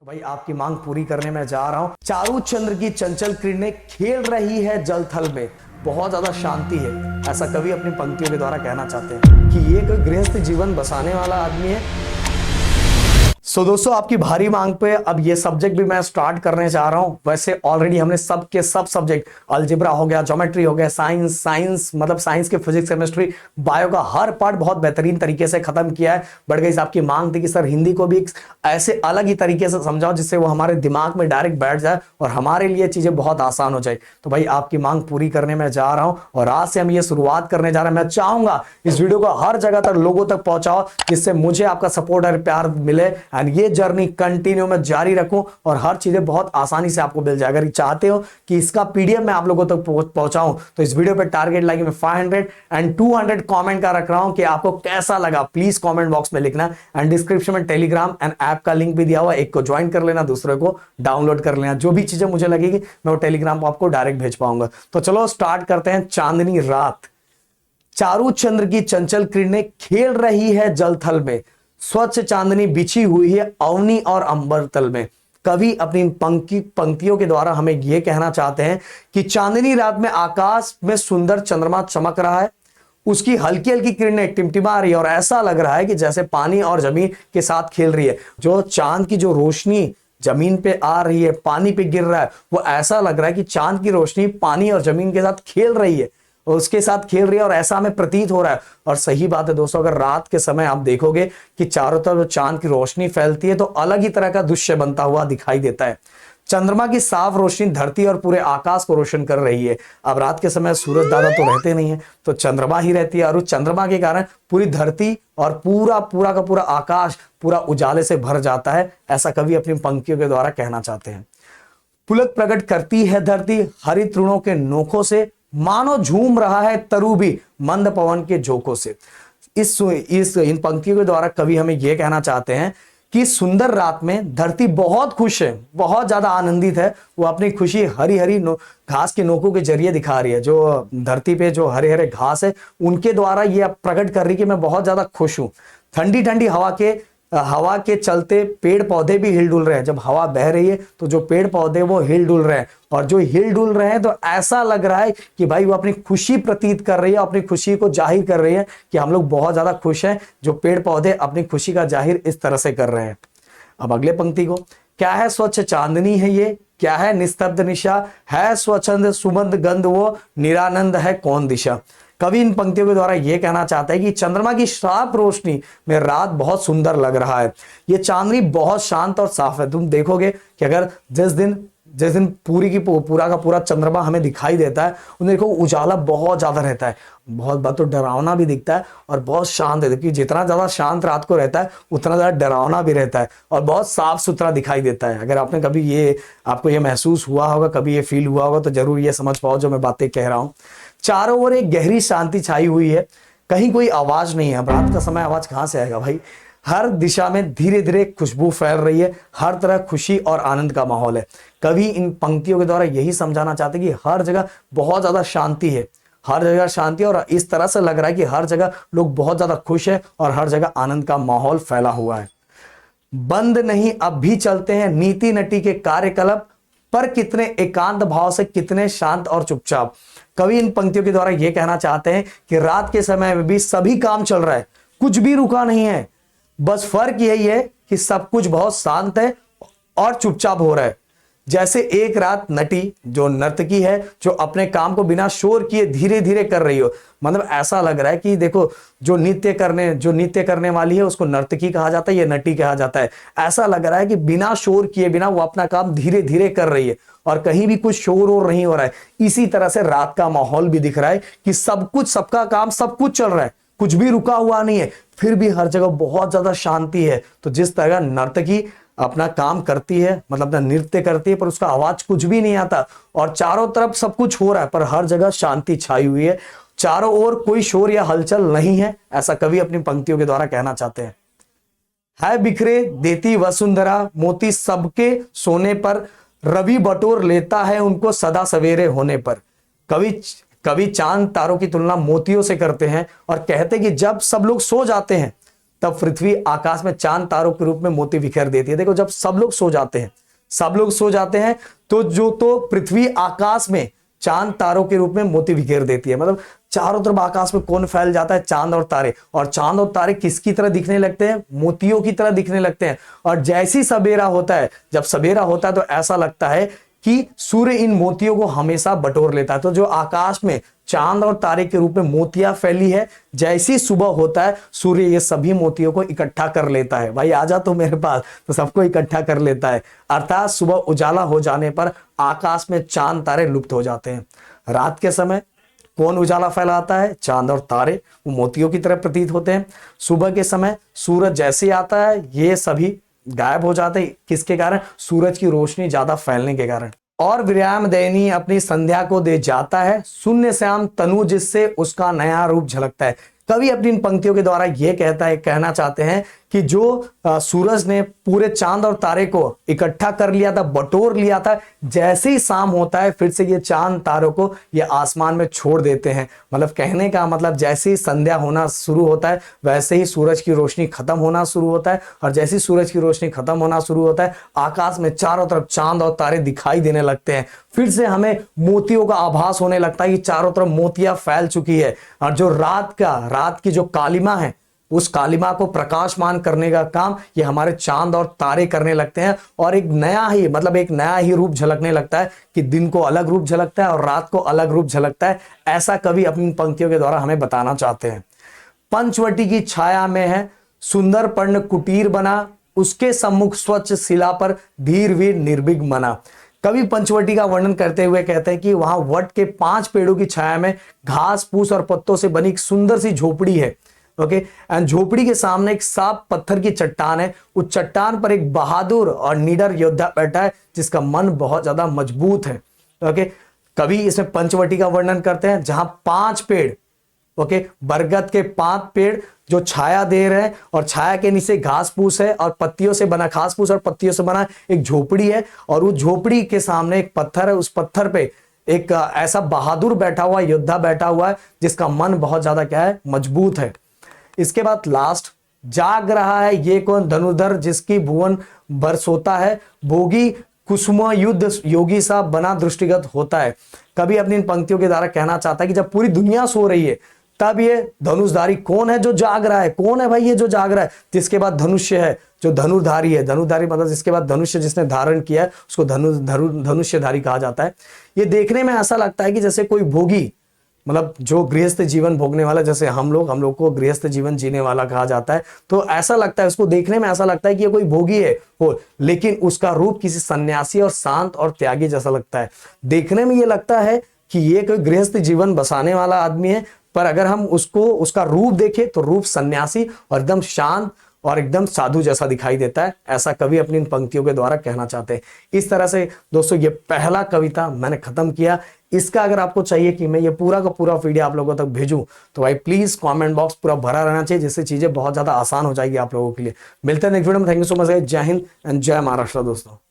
तो भाई आपकी मांग पूरी करने में जा रहा हूं। चारू चंद्र की चंचल किरणें खेल रही है जल थल में, बहुत ज्यादा शांति है, ऐसा कवि अपनी पंक्तियों के द्वारा कहना चाहते हैं कि ये कोई गृहस्थ जीवन बसाने वाला आदमी है। दोस्तों आपकी भारी मांग पे अब ये सब्जेक्ट भी मैं स्टार्ट करने जा रहा हूं। वैसे ऑलरेडी हमने सब के सब सब्जेक्ट, अलजेब्रा हो गया, ज्योमेट्री हो गया, साइंस मतलब साइंस के फिजिक्स, केमिस्ट्री, बायो का हर पार्ट बहुत बेहतरीन तरीके से खत्म किया है। बट गाइस आपकी मांग थी कि सर हिंदी को भी ऐसे अलग ही तरीके से समझाओ जिससे वो हमारे दिमाग में डायरेक्ट बैठ जाए और हमारे लिए चीजें बहुत आसान हो जाए। तो भाई आपकी मांग पूरी करने में जा रहा हूं और आज से हम ये शुरुआत करने जा रहे हैं। मैं चाहूंगा इस वीडियो को हर जगह तक लोगों तक पहुंचाओ जिससे मुझे आपका सपोर्ट और प्यार मिले एंड ये जर्नी कंटिन्यू में जारी रखूं और हर चीजें बहुत आसानी से आपको मिल जाए। अगर चाहते हो कि इसका पीडीएफ मैं आप लोगों तक पहुंचाऊं तो इस वीडियो पे टारगेट लाइक मैं 500 एंड 200 कमेंट का रख रहा हूं कि आपको कैसा लगा। प्लीज कमेंट बॉक्स में लिखना एंड डिस्क्रिप्शन में टेलीग्राम एंड ऐप का लिंक भी दिया हुआ, एक को ज्वाइन कर लेना, दूसरे को डाउनलोड कर लेना। जो भी चीजें मुझे लगेगी मैं वो टेलीग्राम पर आपको डायरेक्ट भेज पाऊंगा। तो चलो स्टार्ट करते हैं। चांदनी रात, चारू चंद्र की चंचल किरणें खेल रही है जल थल में, स्वच्छ चांदनी बिछी हुई है अवनी और अंबर तल में। कवि अपनी पंक्तियों के द्वारा हमें यह कहना चाहते हैं कि चांदनी रात में आकाश में सुंदर चंद्रमा चमक रहा है, उसकी हल्की हल्की किरणें टिमटिमा रही है और ऐसा लग रहा है कि जैसे पानी और जमीन के साथ खेल रही है। जो चांद की जो रोशनी जमीन पे आ रही है, पानी पे गिर रहा है, वो ऐसा लग रहा है कि चांद की रोशनी पानी और जमीन के साथ खेल रही है, उसके साथ खेल रही है और ऐसा हमें प्रतीत हो रहा है। और सही बात है दोस्तों, अगर रात के समय आप देखोगे कि चारों तरफ चांद की रोशनी फैलती है तो अलग ही तरह का दृश्य बनता हुआ दिखाई देता है। चंद्रमा की साफ रोशनी धरती और पूरे आकाश को रोशन कर रही है। अब रात के समय सूरज दादा तो रहते नहीं है, तो चंद्रमा ही रहती है और उस चंद्रमा के कारण पूरी धरती और पूरा का पूरा आकाश पूरा उजाले से भर जाता है। ऐसा कवि अपनी पंक्तियों के द्वारा कहना चाहते हैं। पुलक प्रकट करती है धरती हरित तृणों के नोखों से, मानो झूम रहा है तरु भी मंद पवन के झोंकों से। इन पंक्तियों के द्वारा कवि हमें यह कहना चाहते हैं कि सुंदर रात में धरती बहुत खुश है, बहुत ज्यादा आनंदित है। वो अपनी खुशी हरी हरी घास के नोकों के जरिए दिखा रही है। जो धरती पे जो हरे हरे घास है उनके द्वारा ये प्रकट कर रही है कि मैं बहुत ज्यादा खुश हूं। ठंडी ठंडी हवा के चलते पेड़ पौधे भी हिल डुल रहे हैं। जब हवा बह रही है तो जो पेड़ पौधे वो हिल डुल रहे हैं, और जो हिल डुल रहे हैं तो ऐसा लग रहा है कि भाई वो अपनी खुशी प्रतीत कर रही है, अपनी खुशी को जाहिर कर रही है कि हम लोग बहुत ज्यादा खुश हैं। जो पेड़ पौधे अपनी खुशी का जाहिर इस तरह से कर रहे हैं। अब अगले पंक्ति को, क्या है स्वच्छ चांदनी है ये, क्या है निस्तब्ध निशा, है स्वच्छंद सुमंद गंध वो, निरानंद है कौन दिशा। कवि इन पंक्तियों के द्वारा यह कहना चाहता है कि चंद्रमा की साफ रोशनी में रात बहुत सुंदर लग रहा है। ये चांदनी बहुत शांत और साफ है। तुम देखोगे कि अगर जिस दिन पूरा का पूरा चंद्रमा हमें दिखाई देता है, उन देखो उजाला बहुत ज्यादा रहता है, बहुत बार तो डरावना भी दिखता है और बहुत शांत है, क्योंकि जितना ज्यादा शांत रात को रहता है उतना ज्यादा डरावना भी रहता है और बहुत साफ सुथरा दिखाई देता है। अगर आपने कभी आपको ये महसूस हुआ होगा, कभी ये फील हुआ होगा, तो जरूर ये समझ पाओ जो मैं बातें कह रहा हूं। चारों ओर एक गहरी शांति छाई हुई है, कहीं कोई आवाज नहीं है। अब रात का समय आवाज कहां से आएगा भाई। हर दिशा में धीरे धीरे खुशबू फैल रही है, हर तरफ खुशी और आनंद का माहौल है। कवि इन पंक्तियों के द्वारा यही समझाना चाहते हैं कि हर जगह बहुत ज्यादा शांति है, हर जगह शांति, और इस तरह से लग रहा है कि हर जगह लोग बहुत ज्यादा खुश है और हर जगह आनंद का माहौल फैला हुआ है। बंद नहीं अब भी चलते हैं नीति नटी के कार्यकलाप, पर कितने एकांत भाव से, कितने शांत और चुपचाप। कवि इन पंक्तियों के द्वारा यह कहना चाहते हैं कि रात के समय में भी सभी काम चल रहा है, कुछ भी रुका नहीं है। बस फर्क यही है कि सब कुछ बहुत शांत है और चुपचाप हो रहा है। जैसे एक रात नटी जो नर्तकी है, जो अपने काम को बिना शोर किए धीरे धीरे कर रही हो। मतलब ऐसा लग रहा है कि देखो जो नृत्य करने वाली है उसको नर्तकी कहा जाता है, ये नटी कहा जाता है। ऐसा लग रहा है कि बिना शोर किए बिना वो अपना काम धीरे धीरे कर रही है और कहीं भी कुछ शोर और नहीं हो रहा है। इसी तरह से रात का माहौल भी दिख रहा है कि सब कुछ, सबका काम, सब कुछ चल रहा है, कुछ भी रुका हुआ नहीं है, फिर भी हर जगह बहुत ज्यादा शांति है। तो जिस तरह नर्तकी अपना काम करती है, मतलब अपना नृत्य करती है, पर उसका आवाज कुछ भी नहीं आता और चारों तरफ सब कुछ हो रहा है पर हर जगह शांति छाई हुई है, चारों ओर कोई शोर या हलचल नहीं है। ऐसा कवि अपनी पंक्तियों के द्वारा कहना चाहते हैं। है बिखरे देती वसुंधरा मोती सबके सोने पर, रवि बटोर लेता है उनको सदा सवेरे होने पर। कवि चांद तारों की तुलना मोतियों से करते हैं और कहते हैं कि जब सब लोग सो जाते हैं तब पृथ्वी आकाश में चांद तारों के रूप में मोती बिखेर देती है। देखो, जब सब लोग सो जाते हैं तो पृथ्वी आकाश में चांद तारों के रूप में मोती बिखेर देती है। मतलब चारों तरफ आकाश में कौन फैल जाता है? चांद और तारे। और चांद और तारे किसकी तरह दिखने लगते हैं? मोतियों की तरह दिखने लगते हैं। और जैसी सवेरा होता है, जब सवेरा होता है तो ऐसा लगता है कि सूर्य इन मोतियों को हमेशा बटोर लेता है। तो जो आकाश में चांद और तारे के रूप में मोतियां फैली है, जैसी सुबह होता है सूर्य ये सभी मोतियों को इकट्ठा कर लेता है। भाई आजा तो मेरे पास, तो सबको इकट्ठा कर लेता है। अर्थात सुबह उजाला हो जाने पर आकाश में चांद तारे लुप्त हो जाते हैं। रात के समय कौन उजाला फैलाता है? चांद और तारे, वो मोतियों की तरह प्रतीत होते हैं। सुबह के समय सूरज जैसे आता है ये सभी गायब हो जाते हैं। किसके कारण? सूरज की रोशनी ज्यादा फैलने के कारण। और विराम दैनी अपनी संध्या को दे जाता है शून्य श्याम तनु, जिससे उसका नया रूप झलकता है। कवि अपनी इन पंक्तियों के द्वारा यह कहना चाहते हैं कि जो सूरज ने पूरे चांद और तारे को इकट्ठा कर लिया था, बटोर लिया था, जैसे ही शाम होता है फिर से ये चांद तारों को ये आसमान में छोड़ देते हैं। मतलब कहने का मतलब जैसे ही संध्या होना शुरू होता है वैसे ही सूरज की रोशनी खत्म होना शुरू होता है। और जैसे ही सूरज की रोशनी खत्म होना शुरू होता है आकाश में चारों तरफ चांद और तारे दिखाई देने लगते हैं। फिर से हमें मोतियों का आभास होने लगता है कि चारों तरफ मोतियां फैल चुकी है। और जो रात की जो कालिमा है उस कालिमा को प्रकाशमान करने का काम ये हमारे चांद और तारे करने लगते हैं। और एक नया ही रूप झलकने लगता है कि दिन को अलग रूप झलकता है और रात को अलग रूप झलकता है। ऐसा कवि अपनी पंक्तियों के द्वारा हमें बताना चाहते हैं। पंचवटी की छाया में है सुंदर पर्ण कुटीर बना, उसके सम्मुख स्वच्छ शिला पर धीर वीर निर्भीक मना। कवि पंचवटी का वर्णन करते हुए कहते हैं कि वहां वट के 5 पेड़ों की छाया में घास फूस और पत्तों से बनी एक सुंदर सी झोपड़ी है। ओके, एंड झोपड़ी के सामने एक साफ पत्थर की चट्टान है। उस चट्टान पर एक बहादुर और निडर योद्धा बैठा है जिसका मन बहुत ज्यादा मजबूत है। ओके, कवि इसमें पंचवटी का वर्णन करते हैं जहां 5 पेड़, ओके, बरगद के 5 पेड़ जो छाया दे रहे हैं और छाया के नीचे घास फूस है और पत्तियों से बना एक झोपड़ी है। और उस झोपड़ी के सामने एक पत्थर है, उस पत्थर पे एक ऐसा बहादुर बैठा हुआ योद्धा बैठा हुआ है जिसका मन बहुत ज्यादा क्या है? मजबूत है। इसके बाद लास्ट, जाग रहा है ये कौन धनुर्धर जिसकी भुवन बरसोता है, भोगी कुसुम युद्ध योगी सा बना दृष्टिगत होता है। कभी अपनी इन पंक्तियों के द्वारा कहना चाहता है कि जब पूरी दुनिया सो रही है तब ये धनुषधारी कौन है जो जाग रहा है? कौन है भाई ये जो जाग रहा है? जिसके बाद धनुष्य है, जो धनुर्धारी है। धनुर्धारी मतलब जिसके बाद धनुष्य जिसने धारण किया है उसको धनुष्यधारी कहा जाता है। ये देखने में ऐसा लगता है कि जैसे कोई भोगी, मतलब जो गृहस्थ जीवन भोगने वाला, जैसे हम लोग को गृहस्थ जीवन जीने वाला कहा जाता है। तो ऐसा लगता है, उसको देखने में ऐसा लगता है कि ये कोई भोगी है हो, लेकिन उसका रूप किसी सन्यासी और शांत और त्यागी जैसा लगता है। देखने में ये लगता है कि ये कोई गृहस्थ जीवन बसाने वाला आदमी है, पर अगर हम उसका रूप देखें तो रूप सन्यासी और एकदम शांत और एकदम साधु जैसा दिखाई देता है। ऐसा कवि अपनी इन पंक्तियों के द्वारा कहना चाहते हैं। इस तरह से दोस्तों ये पहला कविता मैंने खत्म किया। इसका अगर आपको चाहिए कि मैं ये पूरा का पूरा वीडियो आप लोगों तक भेजूं तो भाई प्लीज कमेंट बॉक्स पूरा भरा रहना चाहिए, जिससे चीजें बहुत ज्यादा आसान हो जाएगी आप लोगों के लिए। मिलते हैं नेक्स्ट वीडियो में। Thank you so much. जय हिंद एंड जय महाराष्ट्र दोस्तों।